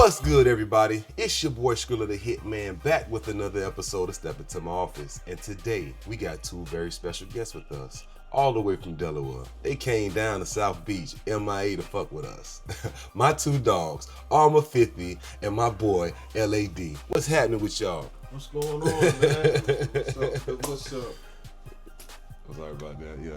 What's good, everybody? It's your boy Skrilla the Hitman back with another episode of Step Into My Office. And today we got two very special guests with us, all the way from Delaware. They came down to South Beach, MIA, to fuck with us. My two dogs, Armor 50 and my boy LAD. What's happening with y'all? What's going on, man? What's up? I'm sorry about that, yeah.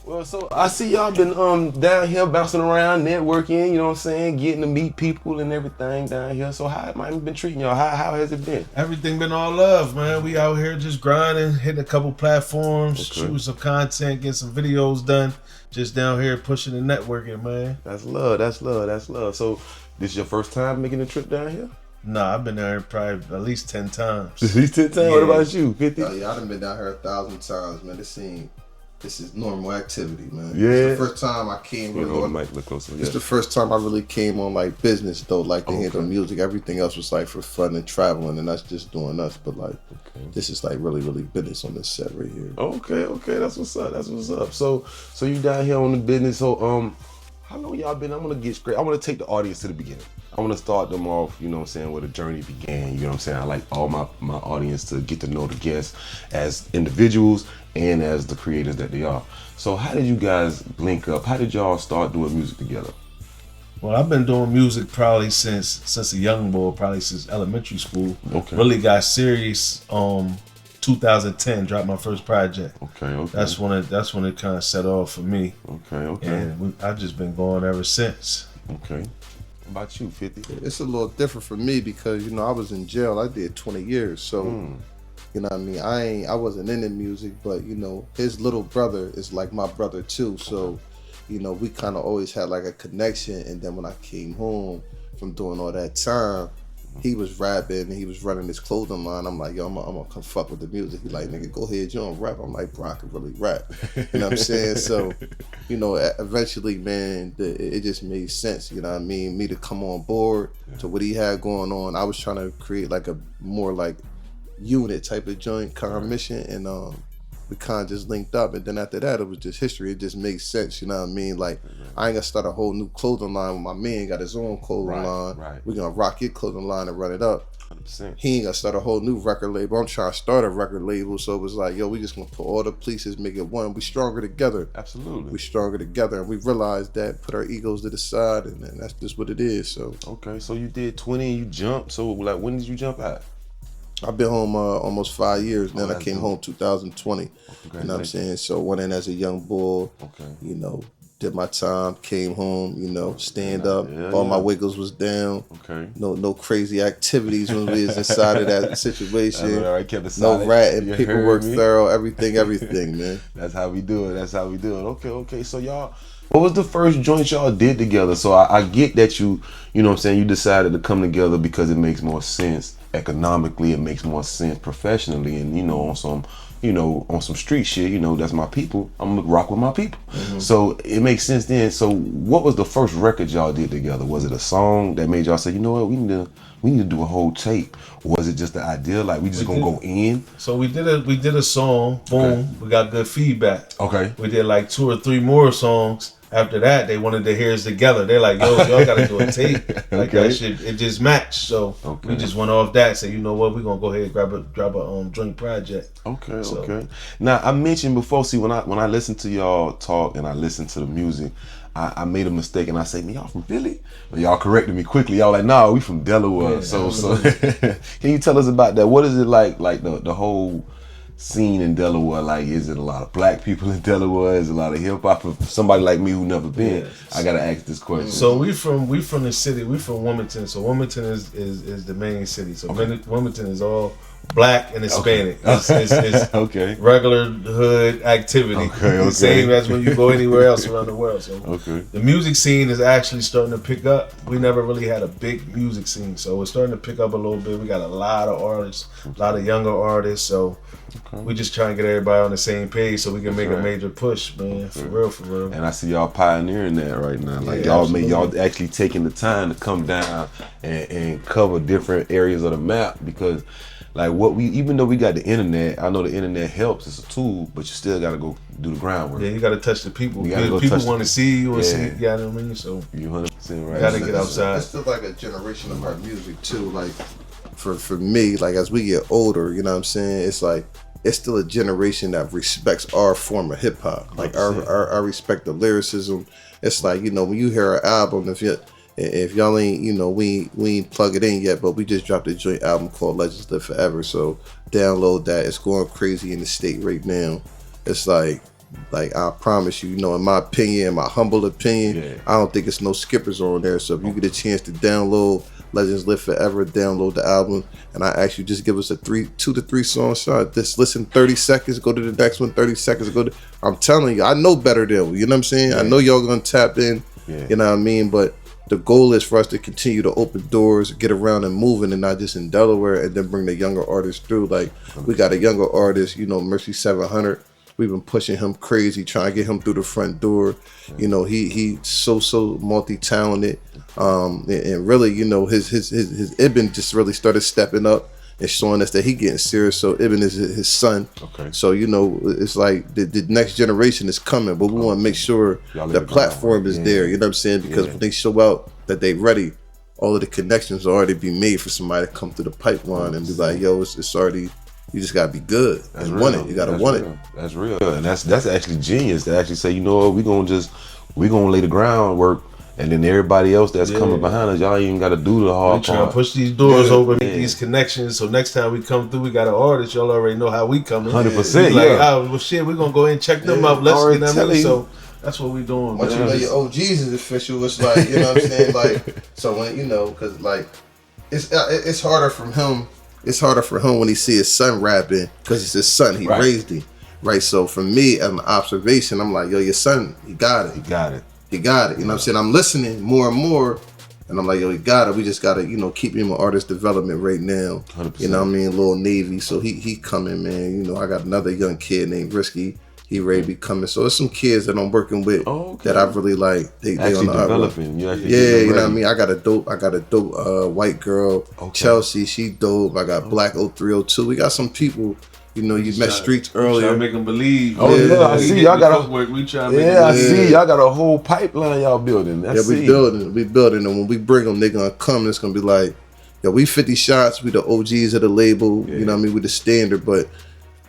Well, so I see y'all been down here bouncing around, networking, you know what I'm saying, getting to meet people and everything down here. So how have I been treating y'all? How has it been? Everything been all love, man. We out here just grinding, hitting a couple platforms, shooting some content, getting some videos done. Just down here pushing the networking, man. That's love, that's love, that's love. So this is your first time making a trip down here? Nah, I've been down here probably at least 10 times. At least 10 times? Yeah. What about you, 50? Yeah, I done been down here 1,000 times, man. This is normal activity, man. Yeah. It's the first time I came here. The mic look closer. It's the first time I really came on like business though, like to handle music. Everything else was like for fun and traveling, and that's just doing us. But like, this is like really business on this set right here. Okay, that's what's up. That's what's up. So you down here on the business. So how long y'all been? I'm gonna get straight. I want to take the audience to the beginning. I want to start them off, you know what I'm saying, where the journey began. You know what I'm saying? I like all my audience to get to know the guests as individuals and as the creators that they are. So how did you guys link up? How did y'all start doing music together? Well, I've been doing music probably since a young boy, probably since elementary school. Okay. Really got serious 2010, dropped my first project. Okay. That's when it kind of set off for me. Okay. And I've just been going ever since. Okay. What about you, 50? It's a little different for me because, you know, I was in jail. I did 20 years. So, you know what I mean? I wasn't into music, but, you know, his little brother is like my brother too. So, you know, we kind of always had like a connection. And then when I came home from doing all that time, he was rapping and he was running his clothing line. I'm like, yo, I'm gonna come fuck with the music. He like, nigga, go ahead, you don't rap. I'm like, bro, I can really rap. You know what I'm saying? So, you know, eventually, man, it just made sense, you know what I mean? Me to come on board to what he had going on. I was trying to create like a more like unit type of joint kind of mission, and we kind of just linked up. And then after that, it was just history. It just makes sense, you know what I mean? Like, I ain't gonna start a whole new clothing line when my man got his own clothing line. Right. We're gonna rock your clothing line and run it up. 100%. He ain't gonna start a whole new record label. I'm trying to start a record label. So it was like, yo, we just gonna put all the pieces, make it one. We stronger together. Absolutely. We stronger together. And we realized that, put our egos to the side, and that's just what it is. So Okay, so you did 20 and you jumped. So like, when did you jump out? I've been home almost 5 years. Then I came dope. home 2020. You know what I'm saying? So went in as a young bull. You know, did my time, came home, you know, stand up. All my wiggles was down. No crazy activities when we was inside of that situation. No ratting, paperwork thorough, everything, man. That's how we do it. Okay. So y'all, what was the first joint y'all did together? So I get that you know what I'm saying, you decided to come together because it makes more sense economically, it makes more sense professionally, and you know, on some street shit, you know, that's my people. I'm gonna rock with my people. So it makes sense then. So what was the first record y'all did together? Was it a song that made y'all say, you know what, we need to do a whole tape? Or was it just the idea like we just gonna go in? So we did a song, boom, we got good feedback. Okay. We did like 2 or 3 more songs. After that, they wanted to hear us together. They're like, yo, y'all gotta do a tape. Like that shit, it just matched. So we just went off that, say, you know what, we're gonna go ahead and grab a joint project. Okay. Now I mentioned before, see, when I listen to y'all talk and I listen to the music, I made a mistake and I say, man, y'all from Philly? But y'all corrected me quickly. Y'all like, nah, we from Delaware. Yeah, so can you tell us about that? What is it like the whole scene in Delaware? Like, is it a lot of black people in Delaware? Is it a lot of hip hop? For somebody like me who never been, I gotta ask this question. So we from the city. We from Wilmington. So Wilmington is the main city. So Wilmington is all black and Hispanic. It's regular hood activity. Same as when you go anywhere else around the world. So the music scene is actually starting to pick up. We never really had a big music scene, so it's starting to pick up a little bit. We got a lot of artists, a lot of younger artists. So we just trying to get everybody on the same page so we can make a major push, man. For real. And I see y'all pioneering that right now. Like y'all actually taking the time to come down and cover different areas of the map, because like even though we got the internet, I know the internet helps. It's a tool, but you still got to go do the groundwork. Yeah, you got to touch the people. People want to see you and see. You know what I mean? So you 100% right. Got to get outside. It's still like a generation of our music too. Like for me, like as we get older, you know what I'm saying? It's like it's still a generation that respects our form of hip hop. Like our respect the lyricism. It's like, you know, when you hear an album, if y'all ain't, you know, we ain't plug it in yet, but we just dropped a joint album called Legends Live Forever. So download that. It's going crazy in the state right now. It's like I promise you, you know, in my opinion, my humble opinion, I don't think it's no skippers on there. So if you get a chance to download Legends Live Forever, download the album, and I ask you just give us a 2 to 3 song shot. Just listen 30 seconds, go to the next one, 30 seconds, I'm telling you, I know better than you know what I'm saying? I know y'all gonna tap in, you know what I mean? But the goal is for us to continue to open doors, get around and moving, and not just in Delaware, and then bring the younger artists through. Like, we got a younger artist, you know, Mercy 700. We've been pushing him crazy, trying to get him through the front door. You know, he's so multi-talented. And really, you know, his Ibn just really started stepping up and showing us that he getting serious. So Ibn is his son. Okay. So, you know, it's like the next generation is coming, but we want to make sure the platform is there. You know what I'm saying? Because when they show out that they ready, all of the connections will already be made for somebody to come through the pipeline and be like, yo, it's already. You just gotta be good and want it. You gotta want it. That's real, and that's actually genius to actually say, you know what, we gonna lay the groundwork, and then everybody else that's coming behind us, y'all ain't even gotta do the hard part. We trying to push these doors open, make these connections. So next time we come through, we got an artist. Y'all already know how we coming. 100%. Like, oh well, shit, we gonna go ahead and check them out. Let's get them in. So that's what we doing. Once you know your OGs is official, it's like, you know what I'm saying, like, so when, you know, because like it's harder from him. It's harder for him when he see his son rapping because it's his son. He raised him, right? So for me, as an observation, I'm like, yo, your son, he got it. He got it. You know what I'm saying? I'm listening more and more, and I'm like, yo, he got it. We just gotta, you know, keep him in artist development right now. 100%. You know what I mean? Little Navy, so he coming, man. You know, I got another young kid named Risky. He ready to be coming. So there's some kids that I'm working with that I really like. They on the developing. You know what I mean? I got a dope white girl, Chelsea, she dope. I got Black 0302. We got some people, you know, you met Streets earlier. Trying to make them believe. I see y'all got we trying to make I see y'all got a whole pipeline y'all building. We building, and when we bring them, they gonna come and it's gonna be like, yo, we 50 shots, we the OGs of the label, you know what I mean, we the standard, but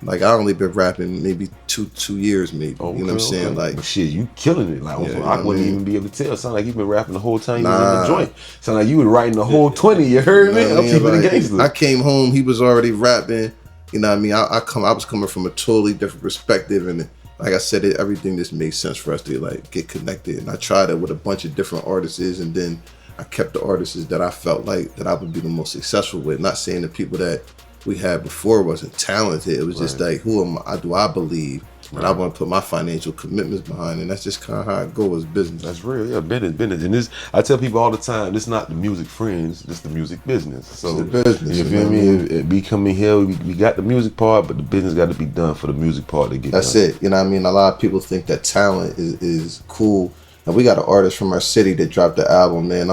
like I only been rapping maybe two years, maybe. You know what I'm saying? Like, shit, you killing it. Like I wouldn't even be able to tell. Sound like you been rapping the whole time you was in the joint. Sound like you was writing the whole 20. You heard me? I'm keeping the gangster. I came home, he was already rapping. You know what I mean? I was coming from a totally different perspective, and like I said, everything just made sense for us to like get connected. And I tried it with a bunch of different artists, and then I kept the artists that I felt like that I would be the most successful with. Not saying the people that we had before wasn't talented. It was just like, who do I believe? And I want to put my financial commitments behind it. And that's just kind of how it goes, business. That's real, business. And this, I tell people all the time, this is not the music friends, this is the music business. So it's the business. You feel me? We coming here, we got the music part, but the business got to be done for the music part to get That's done. it. You know what I mean? A lot of people think that talent is cool. And we got an artist from our city that dropped the album, man.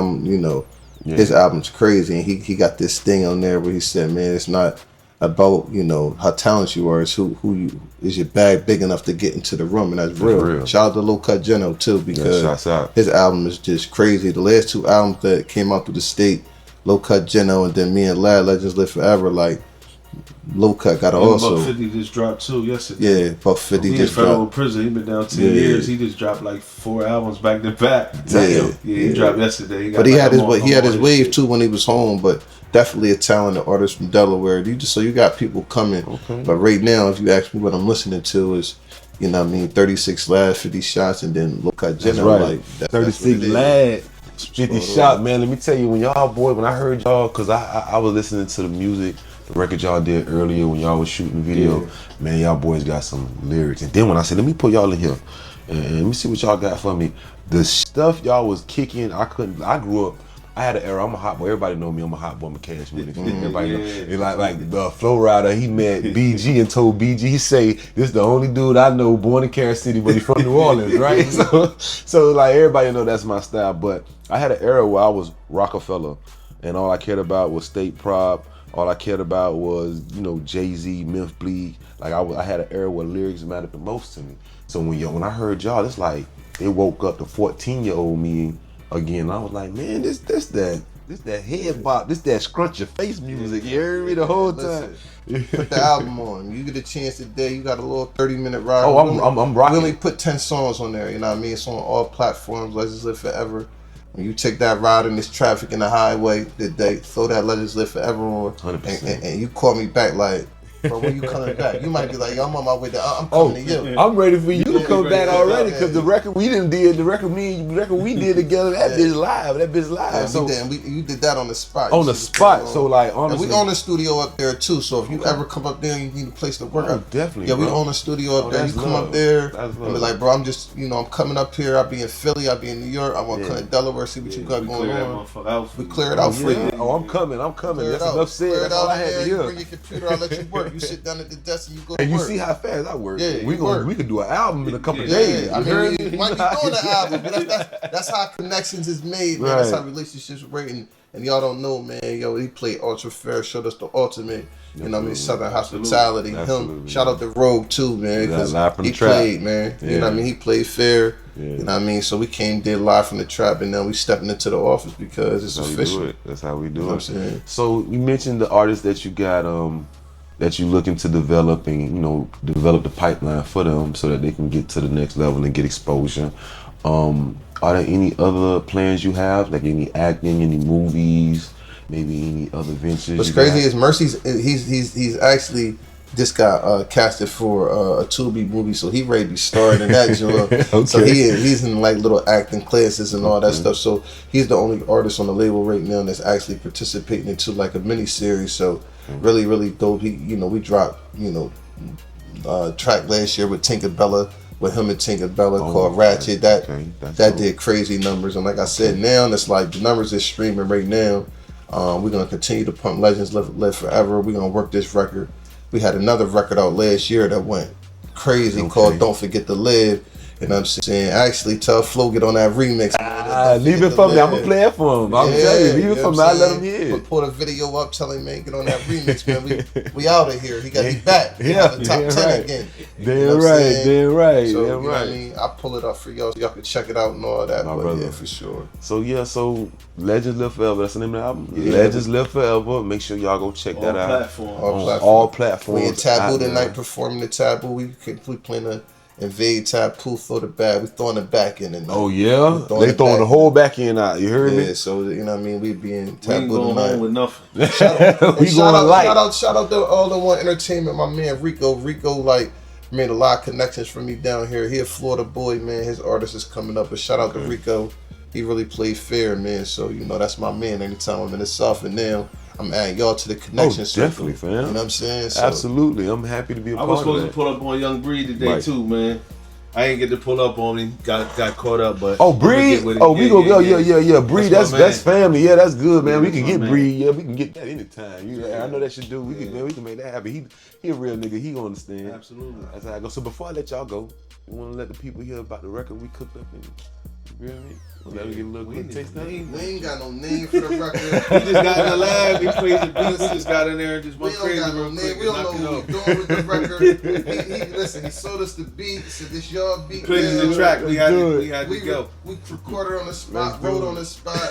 His album's crazy, and he got this thing on there where he said, man, it's not about, you know, how talented you are, it's who you is your bag big enough to get into the room, and that's real. Shout out to Low Cut Geno too, because his album is just crazy. The last 2 albums that came out through the state, Low Cut Geno and then me and Lad, Legends Live Forever, like Low Cut got also. Buck 50 just dropped too yesterday. Yeah, Buck 50 just federal dropped. prison. He been down 10 years. He just dropped like 4 albums back to back. Yeah, he dropped yesterday. But he had his wave too when he was home. But definitely a talented artist from Delaware. You got people coming. Okay. But right now, if you ask me what I'm listening to is, you know what I mean, 36 Lad, 50 Shots, and then Low Cut Geno. Right. 36 Lad, 50 Shots, man. Let me tell you, when I heard y'all, because I was listening to the music, the record y'all did earlier when y'all was shooting video, man, y'all boys got some lyrics. And then when I said, let me put y'all in here and let me see what y'all got for me. The stuff y'all was kicking, I grew up, I had an era, I'm a hot boy. Everybody know me, I'm a hot boy, I'm a cash money. Everybody know. And like the Flow Rider, he met BG and told BG, he say, this is the only dude I know born in Kansas City, but he's from New Orleans, right? So like everybody know that's my style. But I had an era where I was Rockefeller, and all I cared about was state prop, All I cared about was, you know, Jay-Z, Memphis Bleak. Like I had an era where lyrics mattered the most to me. So when I heard y'all, it's like it woke up the 14-year-old me again. I was like, man, this that head bop, this that scrunch your face music. You heard me the whole time. Put the album on. You get a chance today. You got a little 30-minute ride. Oh, I'm rocking. We only put 10 songs on there. You know what I mean? It's on all platforms. Let Us Live Forever. When you take that ride in this traffic in the highway, they throw that Let Us Live Forever on, 100%. And you call me back like, bro, when you coming back? You might be like, yo, I'm on my way. I'm coming to you. I'm ready for you to come back already because the record we did together, that bitch live. Yeah, so you did that on the spot. On the spot. So like honestly, and we own a studio up there too. So if you ever come up there and you need a place to work, definitely. Yeah, we own a studio up there. You come up there and be like, bro, I'm just, I'm coming up here. I'll be in Philly. I'll be in New York. I want to come to Delaware, see what you got going on. We clear it out for you. Oh, I'm coming. That's enough said. That's all I had to hear. Bring your computer. I'll let you work. You sit down at the desk and you go to and you work. see how fast I work. Yeah, we could do an album in a couple of days. I mean, we might be doing an album, but that's how connections is made, man. Right. That's how relationships work. And y'all don't know, man. Yo, he played Ultra Fair, showed us the ultimate. You know what I mean? Southern hospitality. Absolutely. Him, shout out to Rogue too, man, because he played, man. Yeah. You know what I mean? He played fair. Yeah. You know what I mean? So we did live from the trap, and now we stepping into the office because it's official. That's how we do it. You know so you mentioned the artists that you got, that you looking to develop and develop the pipeline for them so that they can get to the next level and get exposure. Are there any other plans you have, like any acting, any movies, maybe any other ventures? What's crazy is Mercy's he's actually just got casted for a Tubi movie, so he ready to be starring in that joint. Okay. So he's in like little acting classes and all that stuff. So he's the only artist on the label right now that's actually participating into like a mini series. So really, really dope. We dropped track last year with Tinkerbella. With him and Tinkerbella called Ratchet. That did crazy numbers. And like I said, now it's like the numbers is streaming right now. We're gonna continue to pump Legends Live Forever. We're gonna work this record. We had another record out last year that went crazy called Don't Forget to Live. You know what I'm saying? Actually, tell Flo get on that remix. Leave it for me. I'm gonna play it for him. I'm telling you, leave it for me. I let him hear it. Pull the video up, tell him, man, get on that remix, man. We out of here. He back. The top 10 again. Damn right. So, you know what I mean? I'll pull it up for y'all so y'all can check it out and all that. Yeah, for sure. So Legends Live Forever. That's the name of the album. Yeah. Legends Live Forever. Make sure y'all go check that out. All platforms. We in Taboo tonight performing the Taboo. We playing the Invade Taboo, throw the bag. We throwing the back in and oh yeah, they throwing the whole back end out. You heard me? Yeah, so you know what I mean. We be in Taboo we ain't going home with nothing. Shout out to All in One Entertainment. My man Rico like made a lot of connections for me down here. He a Florida boy, man. His artist is coming up. But shout out to Rico. He really played fair, man. So that's my man. Anytime I'm in the South, and now I'm adding y'all to the connection. Definitely, fam. You know what I'm saying? So, absolutely. I'm happy to be a part of that. I was supposed to pull up on Young Breed today too, man. I ain't get to pull up on him. Got caught up, but Breed. We go. Yeah. Breed. That's family. Yeah, that's good, man. We can get Breed. Yeah, we can get that anytime. I know that should do. We can make that happen. He a real nigga. He gonna understand. Absolutely. That's how I go. So before I let y'all go, you want to let the people hear about the record we cooked up and. You know what I mean? Let me get a little quick taste of it. We ain't got no name for the record. We just got in the lab. We played the beats. We just got in there and just went crazy. We don't got no name. We don't know what we're doing with the record. He sold us the beat. Said this y'all beat. Put it in the track. We had to go. We recorded on the spot. Wrote on the spot.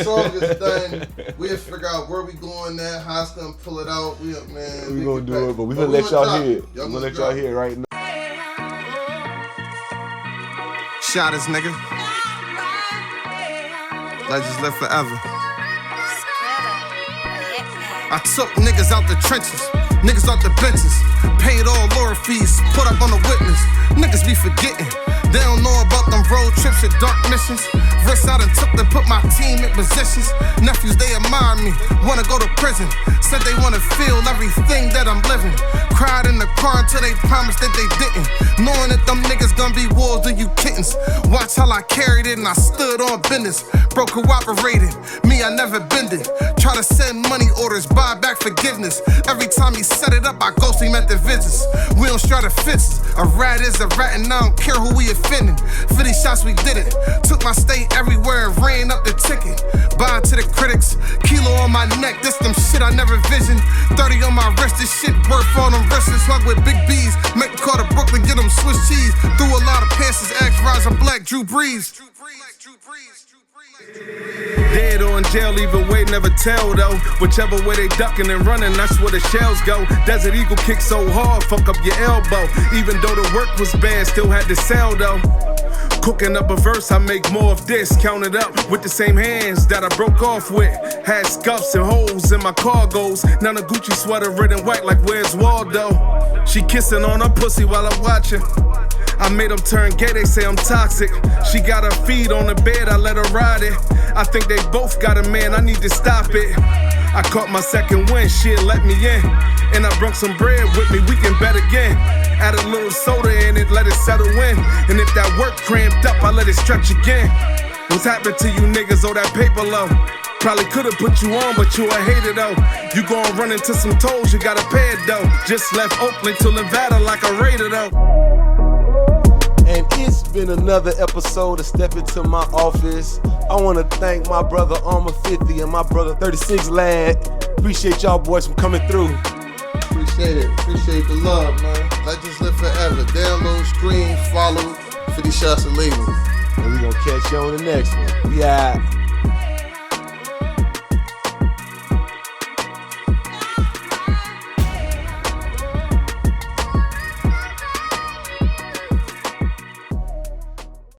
Song is done. We'll figure out where we going at. How it's gonna pull it out. We gonna do it, but we gonna let y'all hear it. We gonna let y'all hear it right now. Shotters, nigga. Legends live forever. I took niggas out the trenches, niggas out the benches, paid all lawyer fees, put up on the witness. Niggas be forgetting, they don't know about them road trips and dark missions. Verse I done took to put my team in positions. Nephews, they admire me, wanna go to prison. Said they wanna feel everything that I'm living. Cried in the car until they promised that they didn't. Knowing that them niggas gonna be wolves and you kittens. Watch till I carried it and I stood on business. Bro cooperated, me I never bended. Try to send money orders, buy back forgiveness. Every time he set it up, I ghost him at the visits. We don't strut a fist, a rat is a rat and I don't care who we offending. 50 shots we did it, took my state everywhere and ran up the ticket. Buying to the critics, kilo on my neck, this them shit I never visioned. 30 on my wrist, this shit worth all them wrists. Hug with big B's, make a call to Brooklyn, get them Swiss cheese. Threw a lot of passes, X Rise, I'm Black Drew Brees. Dead or in jail, either way, never tell though. Whichever way they ducking and running, that's where the shells go. Desert Eagle kick so hard, fuck up your elbow. Even though the work was bad, still had to sell though. Cooking up a verse, I make more of this. Count it up with the same hands that I broke off with. Had scuffs and holes in my cargos. Now the Gucci sweater red and white like where's Waldo. She kissing on her pussy while I'm watching. I made them turn gay, they say I'm toxic. She got her feet on the bed, I let her ride it. I think they both got a man, I need to stop it. I caught my second win, shit let me in. And I brought some bread with me, we can bet again. Add a little soda in it, let it settle in. And if that work cramped up, I let it stretch again. What's happened to you niggas, oh that paper low? Probably could've put you on, but you a hater though. You gon' run into some tolls, you gotta pay it though. Just left Oakland to Nevada like a raider though. And it's been another episode of Step Into My Office. I want to thank my brother Armor 50 and my brother 36 Lad. Appreciate y'all boys for coming through. Appreciate it. Appreciate the love, man. Legends live forever. Download, stream, follow 50 Shots of Label. And we gonna catch you on the next one. We out.